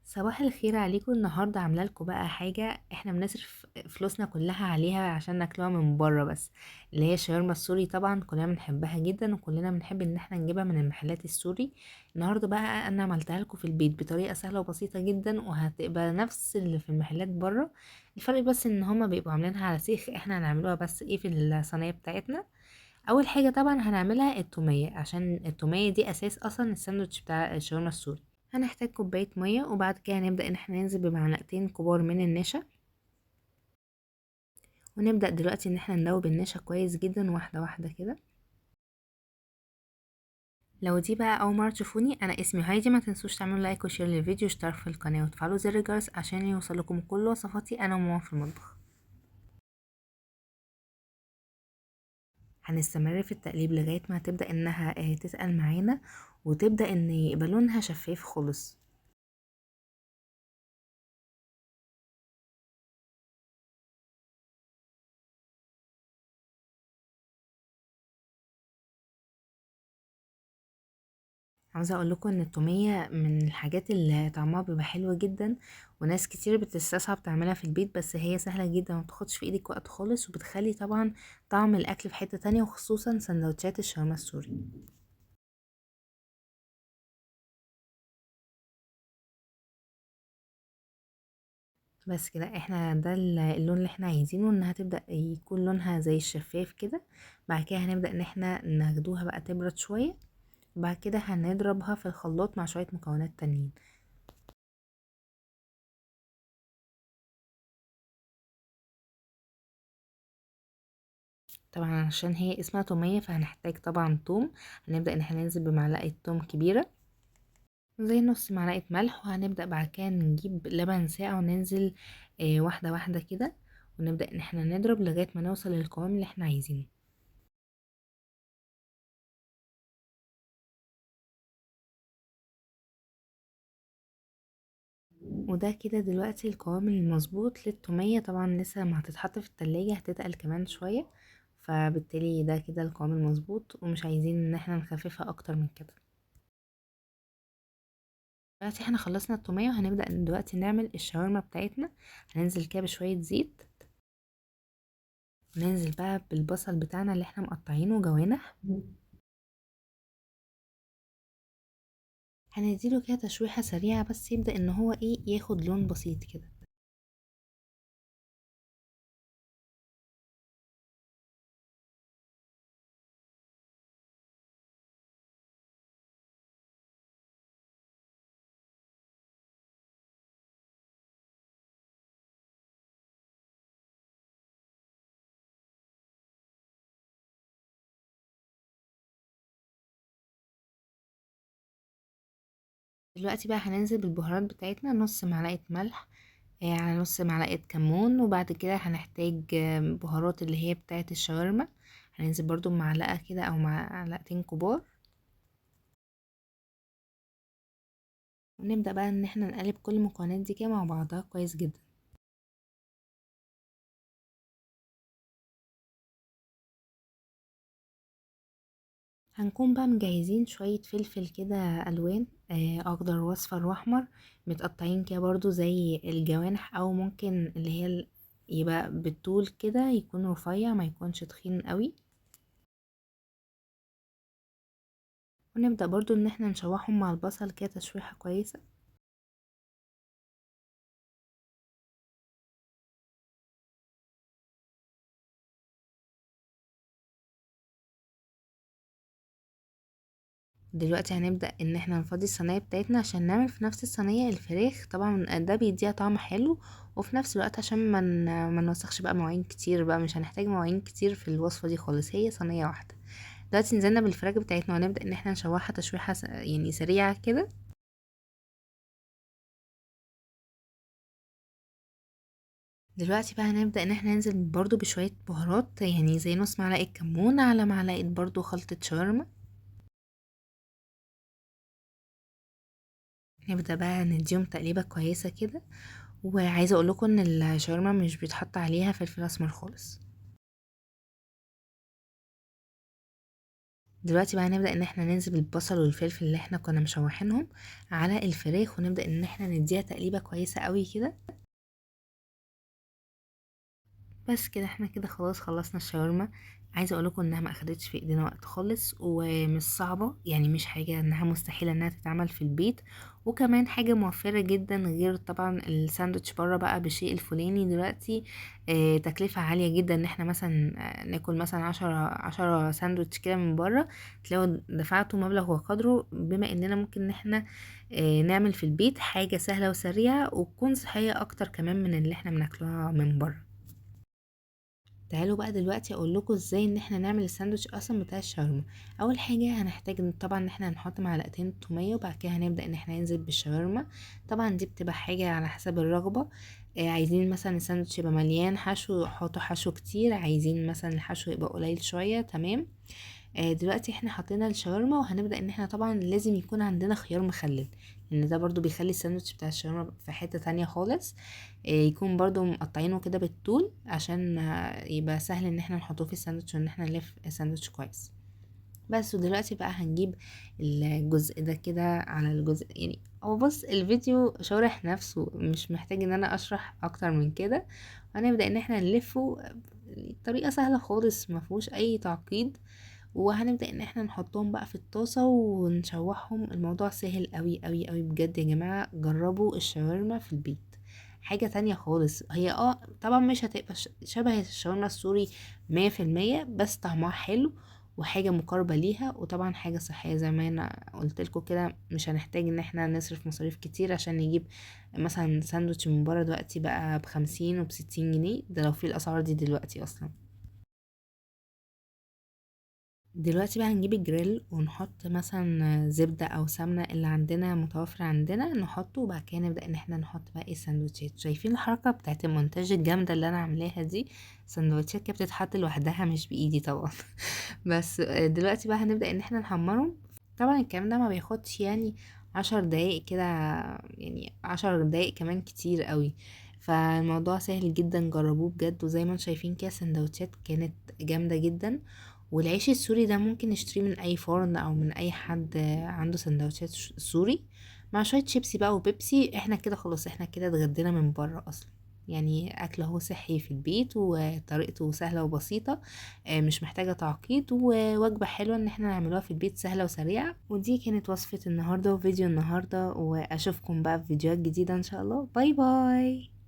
صباح الخير عليكم. النهارده عامله لكم بقى حاجه احنا بنصرف فلوسنا كلها عليها عشان ناكلوها من بره بس، اللي هي الشاورما السوري. طبعا كلنا بنحبها جدا وكلنا بنحب ان احنا نجيبها من المحلات السوري. النهارده بقى انا عملتها لكم في البيت بطريقه سهله وبسيطه جدا، وهتبقى نفس اللي في المحلات بره. الفرق بس ان هما بيبقوا عاملينها على سيخ، احنا هنعملوها بس ايه في الصينيه بتاعتنا. اول حاجه طبعا هنعملها التوميه، عشان التوميه دي اساس اصلا الساندوتش بتاع الشاورما السوري. هنحتاج كوبايه ميه، وبعد كده هنبدا ان احنا ننزل بمعلقتين كبار من النشا. ونبدا دلوقتي ان احنا ندوب النشا كويس جدا واحده واحده كده. لو دي بقى اول مره تشوفوني، انا اسمي هايدي. ما تنسوش تعملوا لايك وشير للفيديو واشتراك في القناه وتفعلوا زر الجرس عشان يوصلكم كل وصفاتي انا وماما في المطبخ. هنستمر في التقليب لغايه ما تبدا انها تتقل معانا، وتبدا ان يبقى لونها شفاف خالص. عاوزة اقول لكم ان التومية من الحاجات اللي طعمها بيبقى حلو جدا، وناس كتير بتستصعب تعملها في البيت، بس هي سهلة جدا وما بتاخدش في ايدك وقت خالص، وبتخلي طبعا طعم الاكل في حتة تانية، وخصوصا سندوتشات الشاورما السوري. بس كده احنا ده اللون اللي احنا عايزينه، انها تبدأ يكون لونها زي الشفاف كده. بعد كده هنبدأ ان احنا ناخدوها بقى تبرد شوية، وبعد كده هنضربها في الخلاط مع شوية مكونات تانيين. طبعا عشان هي اسمها تومية فهنحتاج طبعا توم. هنبدأ ان احنا ننزل بمعلقة توم كبيرة، زي نص معلقة ملح. وهنبدأ بعد كده نجيب لبن ساقع وننزل واحدة واحدة كده، ونبدأ ان احنا نضرب لغاية ما نوصل للقوام اللي احنا عايزينه. وده كده دلوقتي القوام المظبوط للتومية. طبعا لسه لما هتتحط في التلاجة هتتقل كمان شوية، فبالتالي ده كده القوام المظبوط، ومش عايزين ان احنا نخففها اكتر من كده. دلوقتي احنا خلصنا التومية، وهنبدأ دلوقتي نعمل الشاورما بتاعتنا. هننزل كده بشوية زيت، وننزل بقى بالبصل بتاعنا اللي احنا مقطعينه جوانح. هنديله كده تشويحة سريعة بس يبدأ ان هو ايه ياخد لون بسيط كده. دلوقتي بقى هننزل بالبهارات بتاعتنا، نص معلقة ملح على نص معلقة كمون. وبعد كده هنحتاج بهارات اللي هي بتاعة الشاورما. هننزل برضو بمعلقة كده او معلقتين كبار، ونبدأ بقى ان احنا نقلب كل المكونات دي كده مع بعضها كويس جدا. هنكون بقى مجهزين شوية فلفل كده ألوان، أخضر وأصفر وأحمر، متقطعين كده برضو زي الجوانح، أو ممكن اللي هي يبقى بالطول كده، يكون رفيع ما يكونش تخين قوي. ونبدأ برضو ان احنا نشوحهم مع البصل كده تشويحة كويسة. دلوقتي هنبدأ ان احنا نفضي الصينية بتاعتنا عشان نعمل في نفس الصينية الفراخ. طبعا ده بيديها طعم حلو، وفي نفس الوقت عشان ما نوسخش بقى مواعين كتير. بقى مش هنحتاج مواعين كتير في الوصفة دي خالص، هي صينية واحدة. دلوقتي نزلنا بالفراخ بتاعتنا، وهنبدأ ان احنا نشوحها تشويحة يعني سريعة كده. دلوقتي بقى هنبدأ ان احنا ننزل برضو بشوية بهارات، يعني زي نص معلقة كمون على معلقة برضو خلطة شاورما. نبدأ بقى نديهم تقليبة كويسة كده. وعايزة اقول لكم ان الشاورما مش بيتحط عليها فلفل اسمر خالص. دلوقتي بقى هنبدأ ان احنا ننزل البصل والفلفل اللي احنا كنا مشوحينهم على الفراخ، ونبدأ ان احنا نديها تقليبة كويسة قوي كده. بس كده احنا كده خلاص خلصنا الشاورما. عايزه اقولكم انها ما اخدتش في ايدينا وقت خالص، ومش صعبه يعني، مش حاجه انها مستحيله انها تتعمل في البيت، وكمان حاجه موفره جدا، غير طبعا الساندوتش بره بقى بالشيء الفلاني دلوقتي. تكلفه عاليه جدا ان احنا مثلا ناكل مثلا 10 ساندوتش كده من بره، تلاقوا دفعتوا مبلغ وقدره، بما اننا ممكن ان احنا نعمل في البيت حاجه سهله وسريعه وتكون صحيه اكتر كمان من اللي احنا بناكلها من بره. تعالوا بقى دلوقتي اقول لكم ازاي ان احنا نعمل الساندوتش اصلا بتاع الشاورما. اول حاجه هنحتاج طبعا ان احنا هنحط معلقتين توميه، وبعد كده هنبدا ان احنا ننزل بالشاورما. طبعا دي بتبقى حاجه على حسب الرغبه. عايزين مثلا الساندوتش يبقى مليان حشو، حطوا حشو كتير. عايزين مثلا الحشو يبقى قليل شويه، تمام. دلوقتي احنا حطينا الشاورما، وهنبدأ ان احنا طبعا لازم يكون عندنا خيار مخلل، لان ده برضو بيخلي الساندوتش بتاع الشاورما في حتة تانية خالص. يكون برضو مقطعينه كده بالطول، عشان يبقى سهل ان احنا نحطه في الساندوتش، وان احنا نلف الساندوتش كويس. بس ودلوقتي بقى هنجيب الجزء ده كده على الجزء، يعني هو بص الفيديو شارح نفسه، مش محتاج ان انا اشرح اكتر من كده. هنبدأ ان احنا نلفه طريقة سهلة خالص، مفهوش اي تعقيد. وهنبدأ ان احنا نحطهم بقى في الطاسة ونشوحهم. الموضوع سهل قوي قوي قوي بجد يا جماعة، جربوا الشاورما في البيت. حاجة تانية خالص هي، طبعا مش هتبقى شبه الشاورما السوري 100%، بس طعمها حلو، وحاجة مقاربة ليها، وطبعا حاجة صحية زي ما انا قلت لكم كده. مش هنحتاج ان احنا نصرف مصاريف كتير عشان نجيب مثلا ساندوتش من بره دلوقتي بقى ب50 وب60 جنيه، ده لو في الاسعار دي دلوقتي اصلا. دلوقتي بقى هنجيب الجريل ونحط مثلا زبدة او سمنة اللي عندنا متوفر عندنا نحطه، وبعد كده نبدأ ان احنا نحط بقى ايه السندوتشات. شايفين الحركة بتاعت المونتاج الجامدة اللي انا عاملاها دي؟ سندوتشات كده بتتحط لوحدها مش بايدي طبعا. بس دلوقتي بقى هنبدأ ان احنا نحمرهم. طبعا الكلام ده ما بياخدش يعني 10 دقايق كده، يعني 10 دقايق كمان كتير قوي. فالموضوع سهل جدا، جربوه بجد. وزي ما انتم شايفين كده السندوتشات كانت جامدة جدا. والعيش السوري ده ممكن نشتريه من اي فرن او من اي حد عنده سندوتشات سوري، مع شوية شيبسي بقى وبيبسي. احنا كده خلاص، احنا كده اتغدينا من بره اصلا. يعني اكل هو صحي في البيت، وطريقته سهلة وبسيطة، مش محتاجة تعقيد، ووجبة حلوة ان احنا نعملوها في البيت، سهلة وسريعة. ودي كانت وصفة النهاردة وفيديو النهاردة، واشوفكم بقى في فيديوهات جديدة ان شاء الله. باي باي.